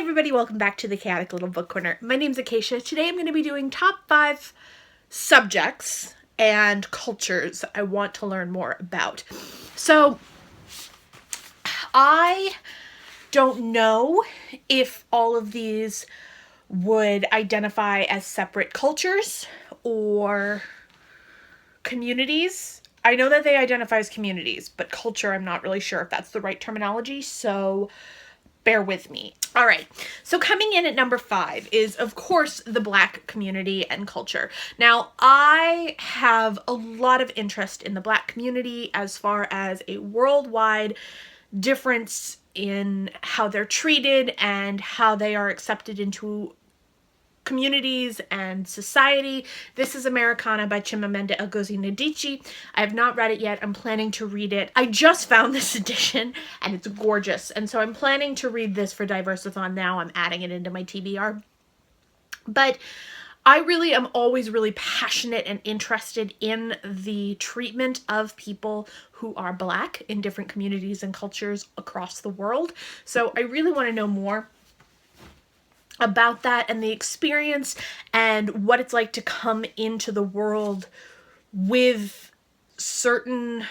everybody, welcome back to the Chaotic Little Book Corner. My name's Acacia. Today I'm going to be doing top 5 subjects and cultures I want to learn more about. So, I don't know if all of these would identify as separate cultures or communities. I know that they identify as communities, but culture, I'm not really sure if that's the right terminology, so bear with me. All right, so coming in at number 5 is, of course, the Black community and culture. Now, I have a lot of interest in the Black community as far as a worldwide difference in how they're treated and how they are accepted into communities and society. This is Americana by Chimamanda Ngozi Adichie. I have not read it yet. I'm planning to read it. I just found this edition and it's gorgeous. And so I'm planning to read this for Diversathon now. I'm adding it into my TBR. But I really am always really passionate and interested in the treatment of people who are Black in different communities and cultures across the world. So I really want to know more about that and the experience and what it's like to come into the world with certain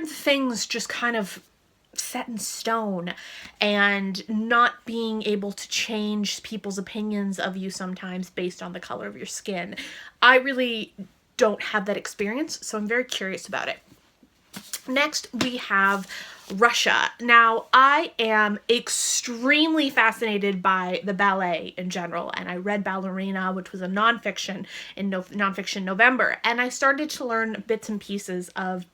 things just kind of set in stone and not being able to change people's opinions of you sometimes based on the color of your skin. I really don't have that experience, so I'm very curious about it. Next, we have Russia. Now, I am extremely fascinated by the ballet in general, and I read Ballerina, which was a nonfiction in Nonfiction November, and I started to learn bits and pieces of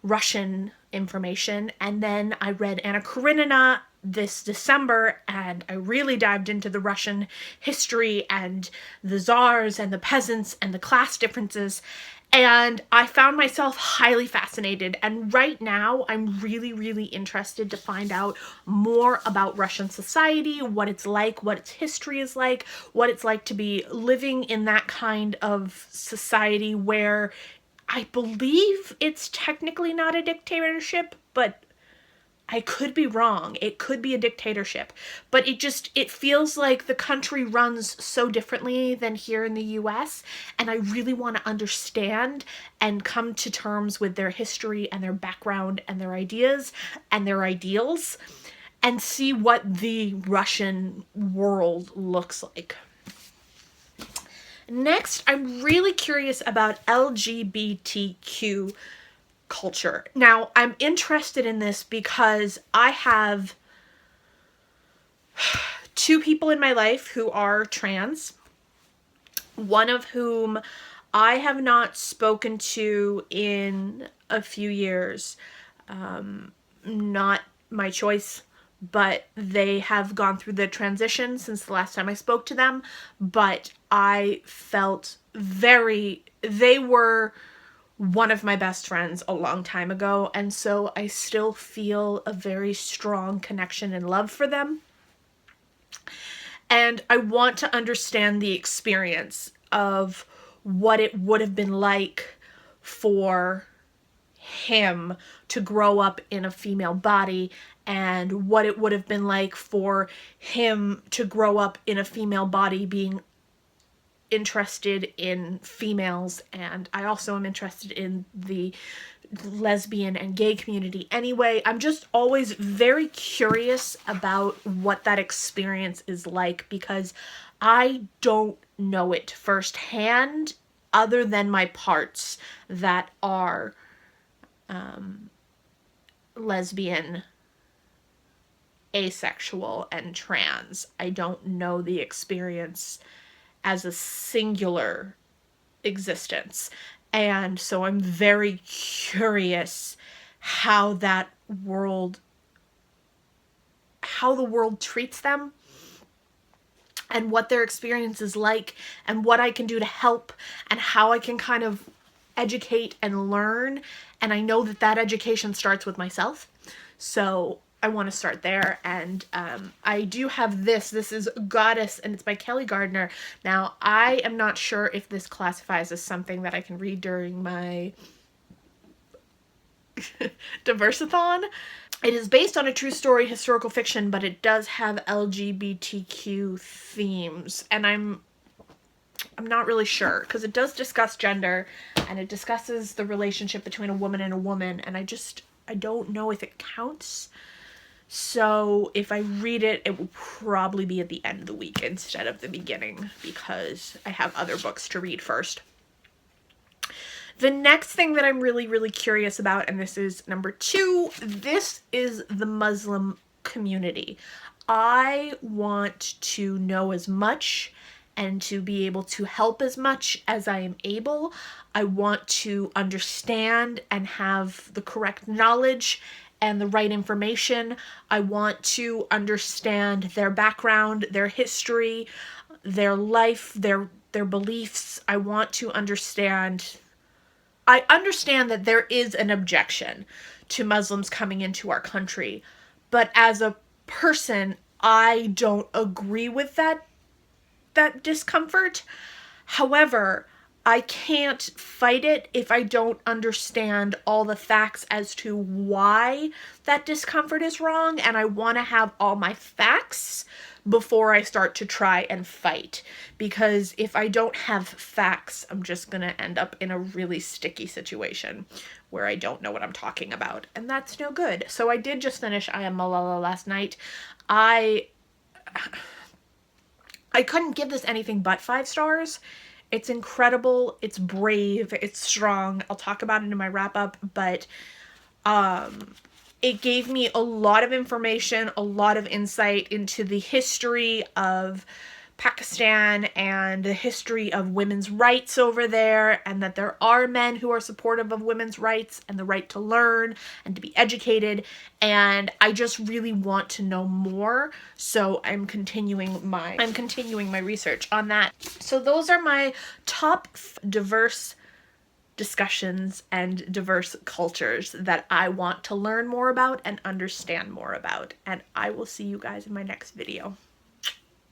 Russian information, and then I read Anna Karenina this December, and I really dived into the Russian history and the czars and the peasants and the class differences. And I found myself highly fascinated, and right now I'm really, really interested to find out more about Russian society, what it's like, what its history is like, what it's like to be living in that kind of society where I believe it's technically not a dictatorship, but I could be wrong. It could be a dictatorship, but it feels like the country runs so differently than here in the US, and I really want to understand and come to terms with their history and their background and their ideas and their ideals and see what the Russian world looks like. Next, I'm really curious about LGBTQ culture. Now, I'm interested in this because I have 2 people in my life who are trans, one of whom I have not spoken to in a few years. Not my choice, but they have gone through the transition since the last time I spoke to them, but I felt they were one of my best friends a long time ago, and so I still feel a very strong connection and love for them. And I want to understand the experience of what it would have been like for him to grow up in a female body and what it would have been like for him to grow up in a female body being interested in females, and I also am interested in the lesbian and gay community anyway. I'm just always very curious about what that experience is like because I don't know it firsthand other than my parts that are lesbian, asexual, and trans. I don't know the experience as a singular existence. And so I'm very curious how the world treats them and what their experience is like and what I can do to help and how I can kind of educate and learn. And I know that education starts with myself. So I want to start there, and I do have this is Goddess, and it's by Kelly Gardner. Now, I am not sure if this classifies as something that I can read during my Diversathon. It is based on a true story, historical fiction, but it does have LGBTQ themes, and I'm not really sure, because it does discuss gender, and it discusses the relationship between a woman and a woman, and I don't know if it counts. So if I read it, it will probably be at the end of the week instead of the beginning, because I have other books to read first. The next thing that I'm really, really curious about, and this is number 2, this is the Muslim community. I want to know as much and to be able to help as much as I am able. I want to understand and have the correct knowledge and the right information. I want to understand their background, their history, their life, their beliefs. I understand that there is an objection to Muslims coming into our country, but as a person, I don't agree with that discomfort. However, I can't fight it if I don't understand all the facts as to why that discomfort is wrong, and I want to have all my facts before I start to try and fight. Because if I don't have facts, I'm just going to end up in a really sticky situation where I don't know what I'm talking about, and that's no good. So I did just finish I Am Malala last night. I couldn't give this anything but 5 stars. It's incredible, it's brave, it's strong. I'll talk about it in my wrap-up, but it gave me a lot of information, a lot of insight into the history of Pakistan and the history of women's rights over there, and that there are men who are supportive of women's rights and the right to learn and to be educated, and I just really want to know more, so I'm continuing my research on that. So those are my top diverse discussions and diverse cultures that I want to learn more about and understand more about, and I will see you guys in my next video.